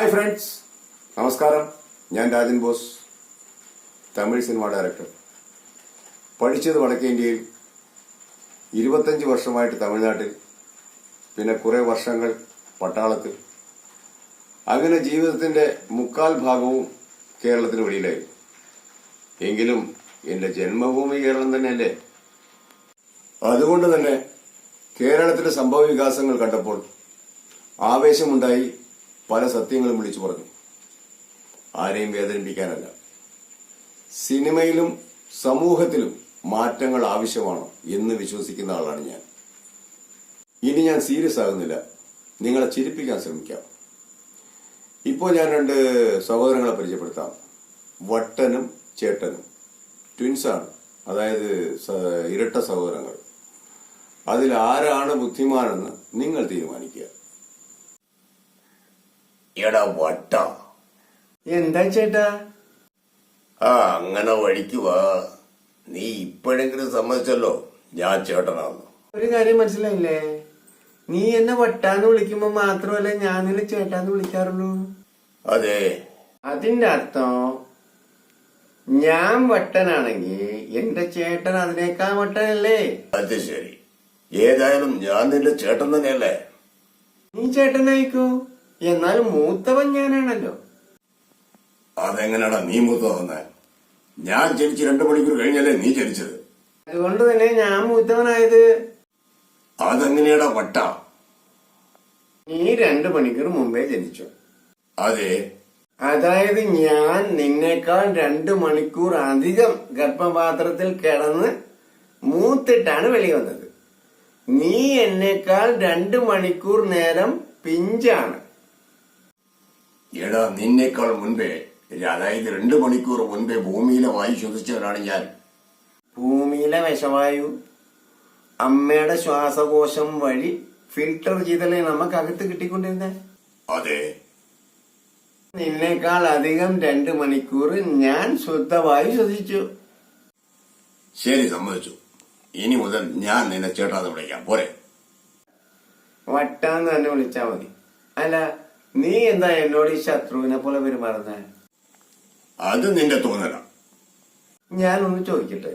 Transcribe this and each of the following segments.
Hi friends, നമസ്കാരം. ഞാൻ Rajan boss, Tamil cinema director. പഠിച്ചത് വടക്കേ ഇന്ത്യയിൽ, 25 വർഷമായിട്ട് തമിഴ്നാട്ടിൽ, പിന്നെ കുറേ വർഷങ്ങൾ പട്ടാളത്തിൽ. അങ്ങനെ ജീവിതത്തിന്റെ മുക്കാൽ ഭാഗവും കേരളത്തിന് വെളിയിലായിരുന്നു. എങ്കിലും എന്റെ ജന്മഭൂമി കേരളം തന്നെയല്ലേ. അതുകൊണ്ട് തന്നെ കേരളത്തിലെ സംഭവ വികാസങ്ങൾ കണ്ടപ്പോൾ ആവേശമുണ്ടായി. പല സത്യങ്ങളും വിളിച്ചു പറഞ്ഞു. ആരെയും വേദനിപ്പിക്കാനല്ല. സിനിമയിലും സമൂഹത്തിലും മാറ്റങ്ങൾ ആവശ്യമാണ് എന്ന് വിശ്വസിക്കുന്ന ആളാണ് ഞാൻ. ഇനി ഞാൻ സീരിയസ് ആകുന്നില്ല, നിങ്ങളെ ചിരിപ്പിക്കാൻ ശ്രമിക്കാം. ഇപ്പോൾ ഞാൻ 2 സഹോദരങ്ങളെ പരിചയപ്പെടുത്താം. വട്ടനും ചേട്ടനും ട്വിൻസാണ്, അതായത് ഇരട്ട സഹോദരങ്ങൾ. അതിൽ ആരാണ് ബുദ്ധിമാനെന്ന് നിങ്ങൾ തീരുമാനിക്കുക. എടാ വട്ട, എന്താ ചേട്ടാ? അങ്ങനെ വഴിക്ക് വാ. നീ ഇപ്പോഴെങ്കിലും സമ്മതിച്ചല്ലോ ഞാൻ ചേട്ടനാന്ന്. ഒരു കാര്യം മനസ്സിലായില്ലേ? നീ എന്നെ വട്ടാന്ന് വിളിക്കുമ്പോ മാത്രമല്ല ഞാൻ നിന്നെ ചേട്ടാന്ന് വിളിക്കാറുള്ളൂ. അതെ, അതിന്റെ അർത്ഥം ഞാൻ വട്ടനാണെങ്കിൽ എന്റെ ചേട്ടൻ അതിനേക്കാൾ വട്ടനല്ലേ? അത് ശരി. ഏതായാലും ഞാൻ നിന്റെ ചേട്ടൻ തന്നെയല്ലേ. നീ ചേട്ടനായിക്കോ, എന്നാലും മൂത്തവൻ ഞാനാണല്ലോ. അതെങ്ങനെയാടാ നീ മൂത്തവന്നെ? ഞാൻ ജനിച്ച് 2 മണിക്കൂർ കഴിഞ്ഞല്ലേ നീ ജനിച്ചത്. അതുകൊണ്ട് തന്നെ ഞാൻ മൂത്തവനായത്. അതെങ്ങനെയാടാ വട്ട? നീ 2 മണിക്കൂർ മുമ്പേ ജനിച്ചു. അതെ, അതായത് ഞാൻ നിന്നേക്കാൾ 2 മണിക്കൂർ അധികം ഗർഭപാത്രത്തിൽ കിടന്ന് മൂത്തിട്ടാണ് വെളി വന്നത്. നീ എന്നേക്കാൾ 2 മണിക്കൂർ നേരം പിഞ്ചാണ്. എടാ നിന്നേക്കാൾ മുൻപേ, അതായത് 2 മണിക്കൂർ മുൻപേ ഭൂമിയിലെ വായു ശ്വസിച്ചവനാണ് ഞാൻ. ഭൂമിയിലെ വിഷവായു അമ്മയുടെ ശ്വാസകോശം വഴി ഫിൽട്ടർ ചെയ്തല്ലേ നമുക്കകത്ത് കിട്ടിക്കൊണ്ടിരുന്നേ. അതെ, നിന്നേക്കാൾ അധികം 2 മണിക്കൂർ ഞാൻ ശുദ്ധവായു ശ്വസിച്ചു. ശരി, സമ്മതിച്ചു. ഇനി മുതൽ ഞാൻ നിന്നെ ചേട്ടാന്ന് വിളിക്കാം, പോരെ? വട്ടാന്ന് തന്നെ വിളിച്ചാ മതി. അല്ല, നീ എന്താ എന്നോട് ഈ ശത്രുവിനെ പോലെ പെരുമാറുന്ന? അത് നിന്റെ തോന്നല. ഞാനൊന്ന് ചോദിക്കട്ടെ,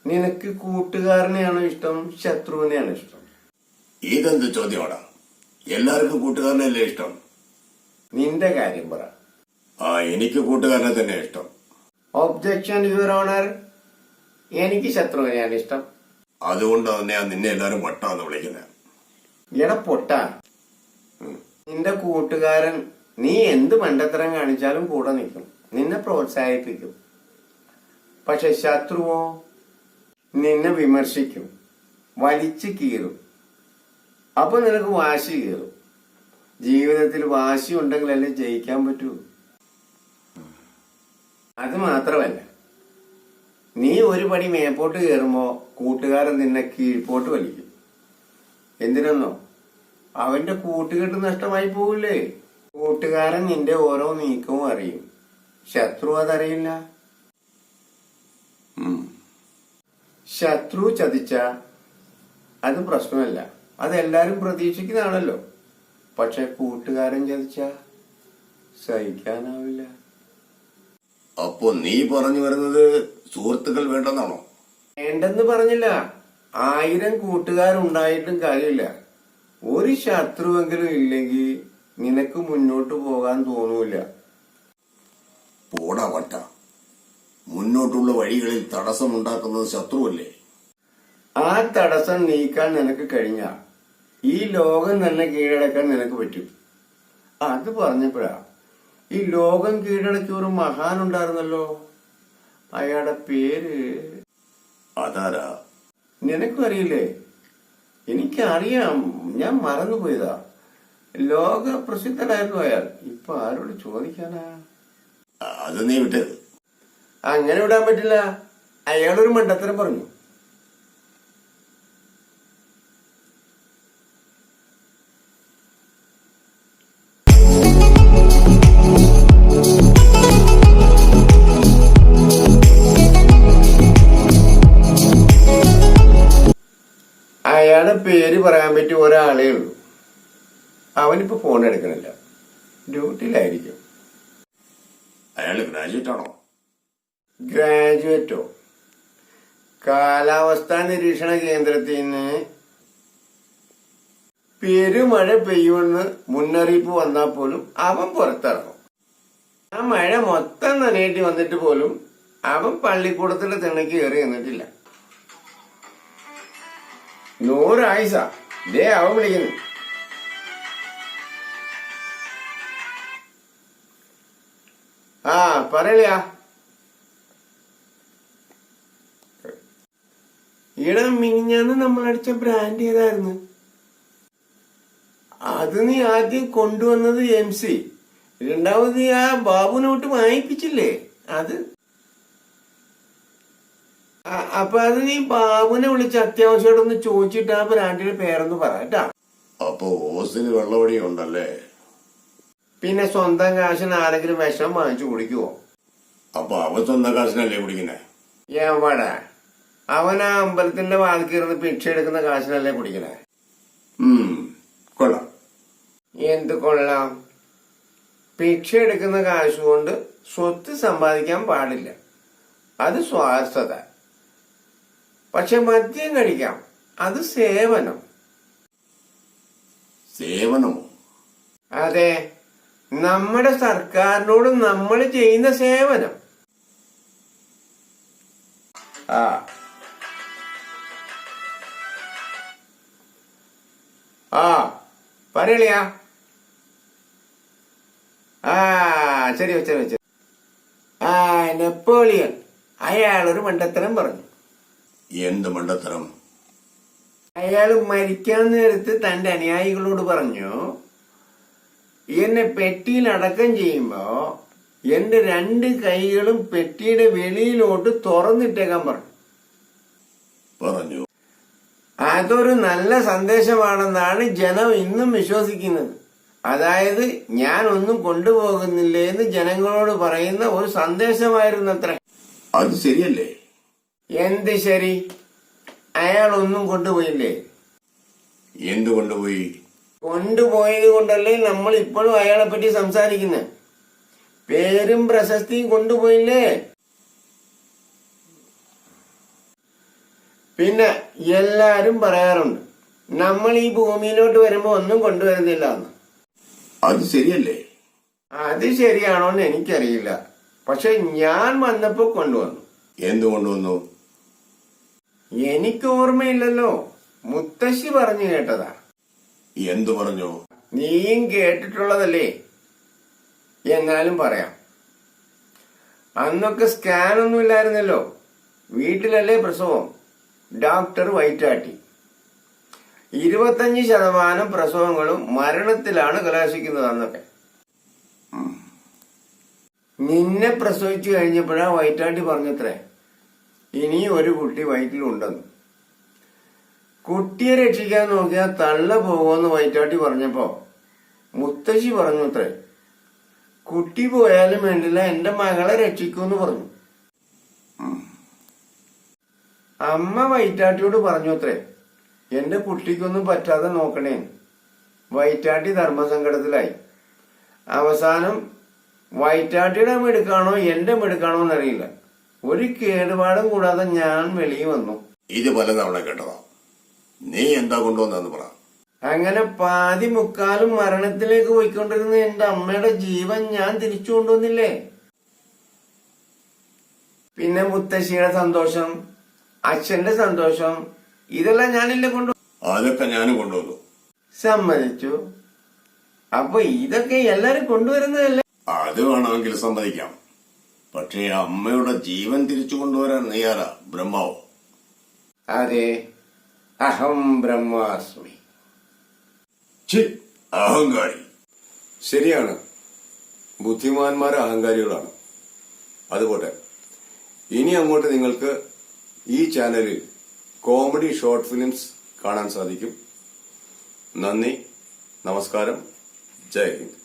നിനക്ക് കൂട്ടുകാരനെയാണോ ഇഷ്ടം, ശത്രുവിനെയാണോ ഇഷ്ടം? ഇതെന്ത് ചോദ്യമാടാ? എല്ലാവർക്കും കൂട്ടുകാരനല്ലേ ഇഷ്ടം. നിന്റെ കാര്യം പറ. എനിക്ക് കൂട്ടുകാരനെ തന്നെ ഇഷ്ടം. ഒബ്ജക്ഷൻ യുവർ ഓണർ, എനിക്ക് ശത്രുവിനെയാണ് ഇഷ്ടം. അതുകൊണ്ട് തന്നെയാ നിന്നെ എല്ലാരും വട്ടാന്ന് വിളിക്കുന്നത്. എടാ പൊട്ടാ, നിന്റെ കൂട്ടുകാരൻ നീ എന്ത് മണ്ടത്തരം കാണിച്ചാലും കൂടെ നിൽക്കും, നിന്നെ പ്രോത്സാഹിപ്പിക്കും. പക്ഷെ ശത്രുവോ നിന്നെ വിമർശിക്കും, വലിച്ചു കീറും. അപ്പൊ നിനക്ക് വാശി കീറും. ജീവിതത്തിൽ വാശി ഉണ്ടെങ്കിലല്ലേ ജയിക്കാൻ പറ്റൂ. അത് മാത്രമല്ല, നീ ഒരു പടി മേപ്പോട്ട് കയറുമ്പോ കൂട്ടുകാരൻ നിന്നെ കീഴ്പോട്ട് വലിക്കും. എന്തിനെന്നോ? അവന്റെ കൂട്ടുകെട്ട് നഷ്ടമായി പോകില്ലേ. കൂട്ടുകാരൻ നിന്റെ ഓരോ നീക്കവും അറിയും, ശത്രു അതറിയില്ല. ശത്രു ചതിച്ച അത് പ്രശ്നമല്ല, അതെല്ലാരും പ്രതീക്ഷിക്കുന്നതാണല്ലോ. പക്ഷെ കൂട്ടുകാരൻ ചതിച്ച സഹിക്കാനാവില്ല. അപ്പൊ നീ പറഞ്ഞു വരുന്നത് സുഹൃത്തുക്കൾ വേണ്ടെന്നാണോ? വേണ്ടെന്ന് പറഞ്ഞില്ല. 1000 കൂട്ടുകാരുണ്ടായിട്ടും കാര്യമില്ല. ഒരു ശത്രുവെങ്കിലും ഇല്ലെങ്കിൽ നിനക്ക് മുന്നോട്ട് പോകാൻ തോന്നൂല. പോടാ വട്ട, മുന്നോട്ടുള്ള വഴികളിൽ തടസ്സമുണ്ടാക്കുന്നത് ശത്രുവല്ലേ. ആ തടസ്സം നീക്കാൻ നിനക്ക് കഴിഞ്ഞ ഈ ലോകം തന്നെ കീഴടക്കാൻ നിനക്ക് പറ്റും. അത് പറഞ്ഞപ്പോഴാ, ഈ ലോകം കീഴടക്കിയ ഒരു മഹാനുണ്ടായിരുന്നല്ലോ, അയാളുടെ പേര് അതാരാ? നിനക്കും അറിയില്ലേ? എനിക്കറിയാം, ഞാൻ മറന്നുപോയതാ. ലോക പ്രസിദ്ധനായിരുന്നു അയാൾ. ഇപ്പൊ ആരോട് ചോദിക്കാനാ? അത് നീ വിട്ടത്. അങ്ങനെ വിടാൻ പറ്റില്ല. അയാളൊരു മണ്ടത്തരം പറഞ്ഞു. അയാളുടെ പേര് പറയാൻ പറ്റിയ ഒരാളേ ഉള്ളൂ. അവനിപ്പോ ഫോൺ എടുക്കണില്ല. ഡ്യൂട്ടിയിലായിരിക്കും. അയാള് ഗ്രാജുവേറ്റ് ആണോ? ഗ്രാജുവേറ്റോ? കാലാവസ്ഥാ നിരീക്ഷണ കേന്ദ്രത്തിൽ നിന്ന് പെരുമഴ പെയ്യുമെന്ന് മുന്നറിയിപ്പ് വന്നാൽ പോലും അവൻ പുറത്തിറങ്ങും. ആ മഴ മൊത്തം നനയേറ്റി വന്നിട്ട് പോലും അവൻ പള്ളിക്കൂടത്തിലെ തിണക്ക് കയറി എന്നിട്ടില്ല. 100 ആയുസ. ദേ അവൻ വിളിക്കുന്നു. ആ പറയലയാ. ഈടെ മിനിഞ്ഞാന്ന് നമ്മൾ അടിച്ച ബ്രാൻഡ് ഏതായിരുന്നു? അത് നീ ആദ്യം കൊണ്ടുവന്നത് MC, രണ്ടാമത് ആ ബാബുനോട്ട് വാങ്ങിപ്പിച്ചില്ലേ അത്. അപ്പൊ അത് നീ ബാബുനെ വിളിച്ച് അത്യാവശ്യമായിട്ടൊന്ന് ചോദിച്ചിട്ട് ആ ബ്രാൻഡിന്റെ പേരൊന്ന് പറയട്ടാ. അപ്പൊ ഓസിന് വെള്ളവടി ഉണ്ടല്ലേ? പിന്നെ സ്വന്തം കാശിന് ആരെങ്കിലും വിഷം വാങ്ങിച്ചു കുടിക്കുവോ? അപ്പൊ അവൻ സ്വന്തം കാശിനല്ലേ കുടിക്കുന്നേ? എവിടെ അവൻ ആ അമ്പലത്തിന്റെ വാതിക്കിരുന്ന് ഭിക്ഷ എടുക്കുന്ന കാശിനല്ലേ കുടിക്കണേ? കൊള്ളാം. എന്ത് കൊള്ളാം? ഭിക്ഷ എടുക്കുന്ന കാശ് കൊണ്ട് സ്വത്ത് സമ്പാദിക്കാൻ പാടില്ല, അത് സ്വാർത്ഥത. പക്ഷെ മദ്യം കഴിക്കാം, അത് സേവനം. സേവനമോ? അതെ, നമ്മുടെ സർക്കാരിനോട് നമ്മൾ ചെയ്യുന്ന സേവനം. ആ പറയളിയാ. ശരി വെച്ച. നെപ്പോളിയൻ അയാളൊരു മണ്ടത്തരം പറഞ്ഞു. എന്ത് മണ്ടത്തരം? അയാള് മരിക്കാൻ നേരത്ത് തന്റെ അനുയായികളോട് പറഞ്ഞു, എന്നെ പെട്ടിയിൽ അടക്കം ചെയ്യുമ്പോ എന്റെ 2 കൈകളും പെട്ടിയുടെ വെളിയിലോട്ട് തുറന്നിട്ടേക്കാൻ പറഞ്ഞു. അതൊരു നല്ല സന്ദേശമാണെന്നാണ് ജനം ഇന്നും വിശ്വസിക്കുന്നത്. അതായത് ഞാൻ ഒന്നും കൊണ്ടുപോകുന്നില്ലേ എന്ന് ജനങ്ങളോട് പറയുന്ന ഒരു സന്ദേശമായിരുന്നത്ര. അത് ശരിയല്ലേ? എന്ത് ശരി? അയാൾ ഒന്നും കൊണ്ടുപോയില്ലേ? എന്ത് കൊണ്ടുപോയി? കൊണ്ടുപോയത് കൊണ്ടല്ലേ നമ്മൾ ഇപ്പോഴും അയാളെ പറ്റി സംസാരിക്കുന്നത്. പേരും പ്രശസ്തിയും കൊണ്ടുപോയില്ലേ? പിന്നെ എല്ലാരും പറയാറുണ്ട് നമ്മൾ ഈ ഭൂമിയിലോട്ട് വരുമ്പോ ഒന്നും കൊണ്ടുവരുന്നില്ല എന്ന്. അത് ശരിയല്ലേ? അത് ശരിയാണോന്ന് എനിക്കറിയില്ല, പക്ഷെ ഞാൻ വന്നപ്പോ കൊണ്ടുവന്നു. എന്ത് കൊണ്ടുവന്നു? എനിക്ക് ഓർമ്മയില്ലല്ലോ, മുത്തശ്ശി പറഞ്ഞു കേട്ടതാ. എന്തു പറഞ്ഞു? നീയും കേട്ടിട്ടുള്ളതല്ലേ, എന്നാലും പറയാം. അന്നൊക്കെ സ്കാനൊന്നും ഇല്ലായിരുന്നല്ലോ, വീട്ടിലല്ലേ പ്രസവം. ഡോക്ടർ വയറ്റാട്ടി. 25% പ്രസവങ്ങളും മരണത്തിലാണ് കലാശിക്കുന്നത് അന്നൊക്കെ. നിന്നെ പ്രസവിച്ചു കഴിഞ്ഞപ്പോഴാ വയറ്റാട്ടി പറഞ്ഞത്രേ, ഇനി ഒരു കുട്ടി വയറ്റിലുണ്ടെന്ന്. കുട്ടിയെ രക്ഷിക്കാൻ നോക്കിയാൽ തള്ള പോകുമെന്ന് വയറ്റാട്ടി പറഞ്ഞപ്പോ മുത്തശ്ശി പറഞ്ഞു അത്രേ, കുട്ടി പോയാലും വേണ്ടില്ല, എന്റെ മകളെ രക്ഷിക്കൂന്ന് പറഞ്ഞു. അമ്മ വയറ്റാട്ടിയോട് പറഞ്ഞു അത്രേ, എന്റെ കുട്ടിക്കൊന്നും പറ്റാതെ നോക്കണേ. വയറ്റാട്ടി ധർമ്മസങ്കടത്തിലായി. അവസാനം വയറ്റാട്ടിയുടെ മെടുക്കാണോ എന്റെ മെടുക്കാണോ എന്നറിയില്ല, ഒരു കേടുപാടും കൂടാതെ ഞാൻ വെളിയിൽ വന്നു. ഇത് പലതവണ കേട്ടതാ. നീ എന്താ കൊണ്ടുവന്നു പറ. അങ്ങനെ പാതി മുക്കാലും മരണത്തിലേക്ക് പോയിക്കൊണ്ടിരുന്ന എന്റെ അമ്മയുടെ ജീവൻ ഞാൻ തിരിച്ചു കൊണ്ടുവന്നില്ലേ. പിന്നെ മുത്തശ്ശിയുടെ സന്തോഷം, അച്ഛന്റെ സന്തോഷം, ഇതെല്ലാം ഞാനില്ലേ കൊണ്ടുവന്നു. അതൊക്കെ ഞാനും കൊണ്ടുവന്നു. സമ്മതിച്ചു. അപ്പൊ ഇതൊക്കെ എല്ലാരും കൊണ്ടുവരുന്നതല്ലേ? അത് വേണമെങ്കിൽ സമ്മതിക്കാം. പക്ഷേ അമ്മയുടെ ജീവൻ തിരിച്ചു കൊണ്ടുവരാൻ നീയാരാ? ബ്രഹ്മാവോ? അതെ, അഹം ബ്രഹ്മാസ്മി. അഹങ്കാരി. ശരിയാണ്, ബുദ്ധിമാന്മാർ അഹങ്കാരികളാണ്. അതുപോട്ടെ, ഇനി അങ്ങോട്ട് നിങ്ങൾക്ക് ഈ ചാനലിൽ കോമഡി ഷോർട്ട് ഫിലിംസ് കാണാൻ സാധിക്കും. നന്ദി, നമസ്കാരം, ജയ് ഹിന്ദ്.